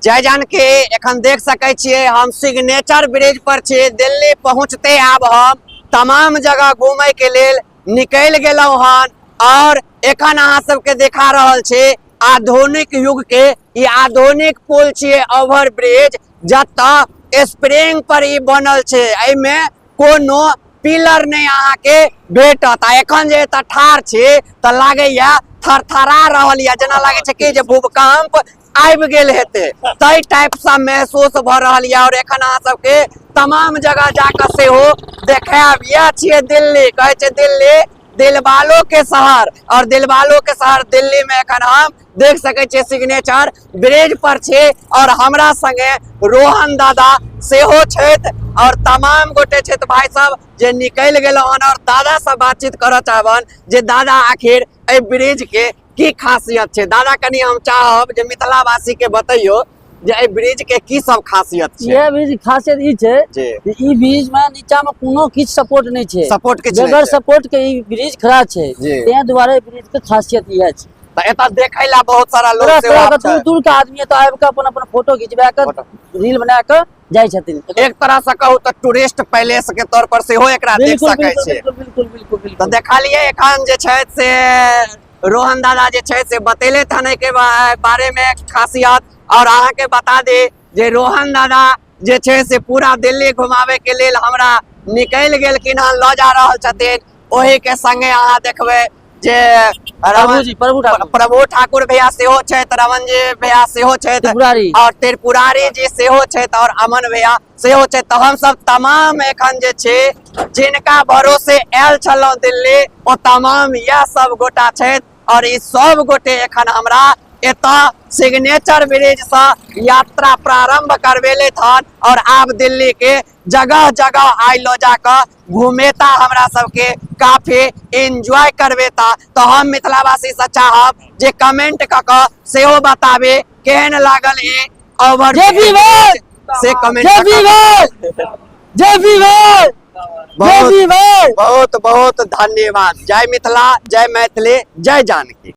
जय जानकी एखन देख सकै छियै हम सिग्नेचर ब्रिज पर छियै। दिल्ली पहुंचते आब हम तमाम जगह घूमे के लेल निकल गेलहुं हन और एखन अहाँ सबके देखा रहल छी आधुनिक युग के ई आधुनिक पुल छियै ओवर ब्रिज, जतऽ स्प्रिंग पर ई बनल छै। एमे कोनो पिलर नहीं अहाँ के भेटत। एखन जे एतऽ ठाढ़ छी तऽ लागैया थरथरा रहल या, जेना लागे छै कि जे भूकंप आबि गेल हेतै, तै टाइप से महसूस भ रहल या। और एखन अहाँ सबके तमाम जगह जाकर सेहो देखायब। यह छियै दिल्ली, कहे छै दिल्ली दिलवालों के शहर, और दिलवालों के शहर दिल्ली में एखन हम देख सकै छियै सिग्नेचर ब्रिज पर छी और हमरा संगे रोहन दादा सेहो छथि और तमाम गोटे छथि भाई सब जे निकल गेलहुं हन। और दादा से बातचीत करऽ चाहबन जे दादा आखिर ए ब्रिज के की खासियत छै। दादा कनी हम चाहब जे मिथिला वासी के बतैयो जे ए ब्रिज के की सब खासियत छै। ये ब्रिज खासियत ई छै जे ई ब्रिज में नीचा में कोनो किछ सपोर्ट नहीं छै, सपोर्ट के बगैर सपोर्ट के ई ब्रिज खड़ा छै। तै दुआरे ब्रिज के खासियत इहे छै। त एता देखै ला बहुत सारा लोग सेहो आबै छै, दूर दूर के आदमी एता आबि के अपन फोटो खिचबा के रील बना के जाय छथिन। एक तरह से कहू त टूरिस्ट पैलेस के तौर पर सेहो एकरा देख सकै छै। बिल्कुल बिल्कुल बिल्कुल त देखलिए एखन जे छै से रोहन दादा जे छै से बतेले थाने के बारे में खासियत। और अहाँ के बता दे जे रोहन दादा जे छै से पूरा दिल्ली घुमावे के लेल हमरा निकल गेलखिन हन, ल जा रहल छथिन। ओही के संगे अहाँ देखबै जे प्रभु ठाकुर भैया सेहो छथि, रमन जी भैया सेहो छथि और त्रिपुरारी जी सेहो छथि और अमन भैया सेहो छथि। तो हम सब तमाम एखन जे छै जिनका भरोसे आयल छलौं दिल्ली, ओ तमाम यह सब गोटा छथि। और ई सब गोटे एखन हमरा एतऽ सिग्नेचर ब्रिज से यात्रा प्रारंभ करवेले हन और आब दिल्ली के जगह जगह आइलो जाकर घूमेता, हमरा सबके काफी एंजॉय करवेता। तो हम मिथिलावासी से चाहब जे कमेंट क सेहो बताबे केहन लागल ई ओवर से कमेंट बहुत बहुत धन्यवाद। जय मिथिला, जय मैथिली, जय जानकी।